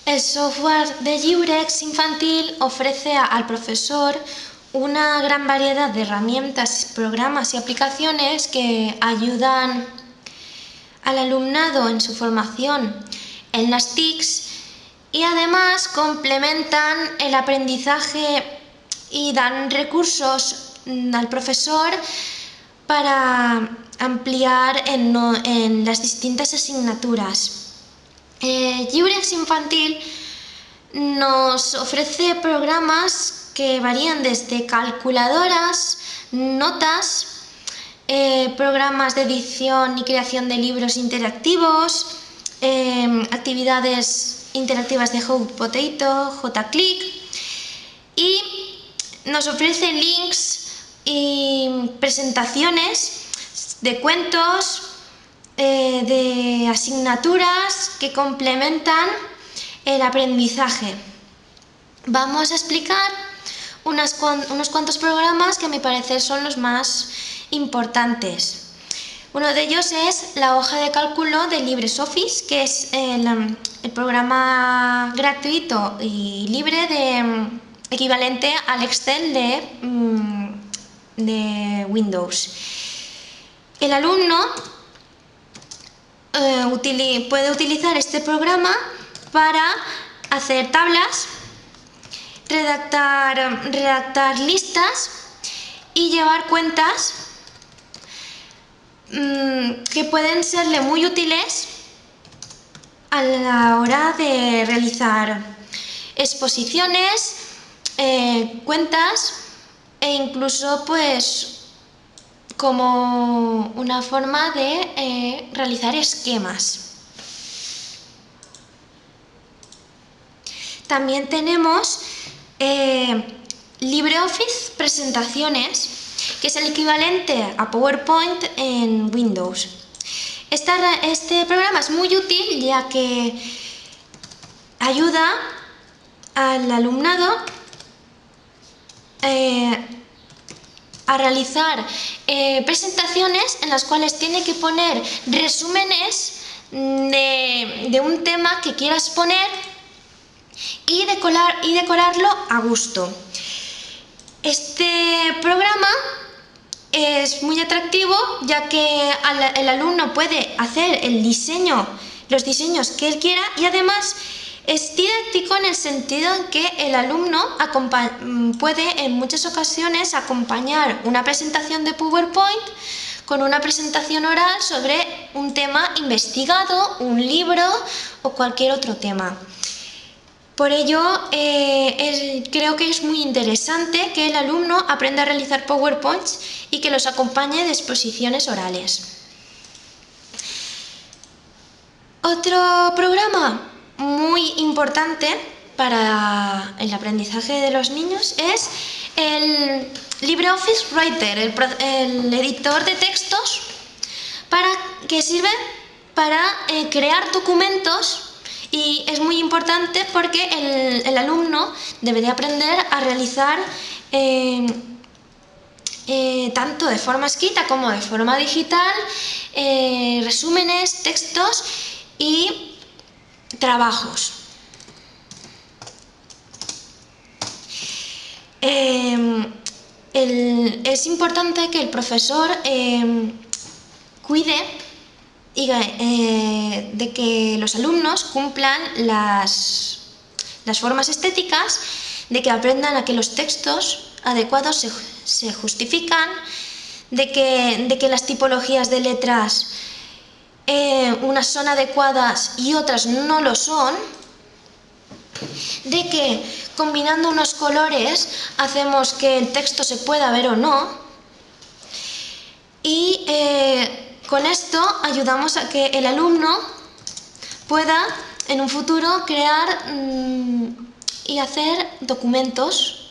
El software de Llibrex Infantil ofrece al profesor una gran variedad de herramientas, programas y aplicaciones que ayudan al alumnado en su formación en las TICs y además complementan el aprendizaje y dan recursos al profesor para ampliar en las distintas asignaturas. Llibrex Infantil nos ofrece programas que varían desde calculadoras, notas, programas de edición y creación de libros interactivos, actividades interactivas de Hot Potato, JClick, y nos ofrece links y presentaciones de cuentos, de asignaturas que complementan el aprendizaje. Vamos a explicar unos cuantos programas que a mi parecer son los más importantes. Uno de ellos es la hoja de cálculo de LibreOffice, que es el programa gratuito y libre equivalente al Excel de Windows. El alumno puede utilizar este programa para hacer tablas, redactar listas y llevar cuentas que pueden serle muy útiles a la hora de realizar exposiciones, cuentas e incluso como una forma de realizar esquemas. También tenemos LibreOffice Presentaciones, que es el equivalente a PowerPoint en Windows. Este programa es muy útil ya que ayuda al alumnado a realizar presentaciones en las cuales tiene que poner resúmenes de un tema que quiera exponer y decorarlo a gusto. Este programa es muy atractivo ya que el alumno puede hacer los diseños que él quiera, y además es didáctico en el sentido en que el alumno puede en muchas ocasiones acompañar una presentación de PowerPoint con una presentación oral sobre un tema investigado, un libro o cualquier otro tema. Por ello, creo que es muy interesante que el alumno aprenda a realizar PowerPoints y que los acompañe de exposiciones orales. Otro programa muy importante para el aprendizaje de los niños es el LibreOffice Writer, el editor de textos que sirve para crear documentos. Y es muy importante porque el alumno debe de aprender a realizar tanto de forma escrita como de forma digital resúmenes, textos y trabajos. Es importante que el profesor cuide de que los alumnos cumplan las formas estéticas, de que aprendan a que los textos adecuados se justifican, de que las tipologías de letras unas son adecuadas y otras no lo son, de que combinando unos colores hacemos que el texto se pueda ver o no, y con esto ayudamos a que el alumno pueda en un futuro crear y hacer documentos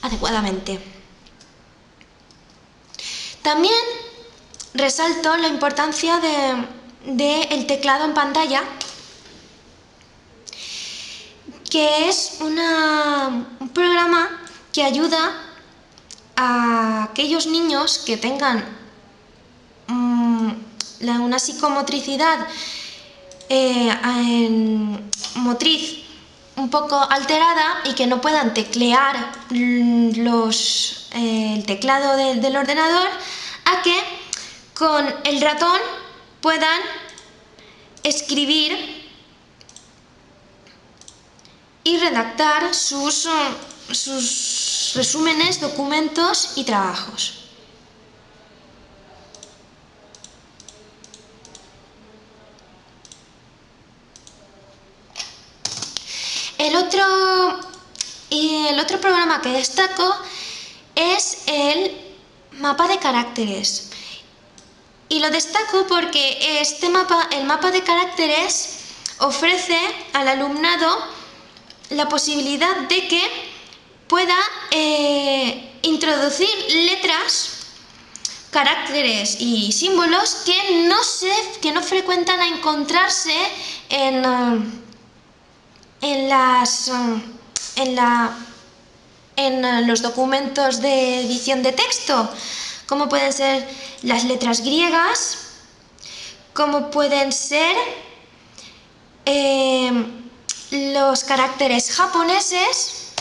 adecuadamente. También resalto la importancia del teclado en pantalla, que es un programa que ayuda a aquellos niños que tengan una psicomotricidad motriz un poco alterada y que no puedan teclear el teclado del ordenador, a que con el ratón puedan escribir y redactar sus resúmenes, documentos y trabajos. El otro programa que destaco es el mapa de caracteres. Y lo destaco porque el mapa de caracteres ofrece al alumnado la posibilidad de que pueda introducir letras, caracteres y símbolos que no frecuentan a encontrarse en los documentos de edición de texto, como pueden ser las letras griegas, como pueden ser los caracteres japoneses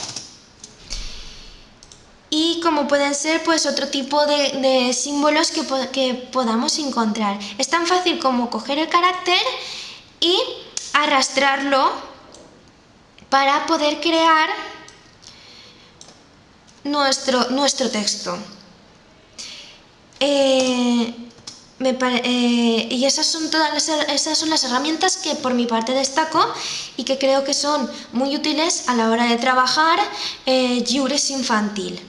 y como pueden ser pues otro tipo de símbolos que podamos encontrar. Es tan fácil como coger el carácter y arrastrarlo para poder crear nuestro texto. Y esas son las herramientas que por mi parte destaco y que creo que son muy útiles a la hora de trabajar lliures infantil.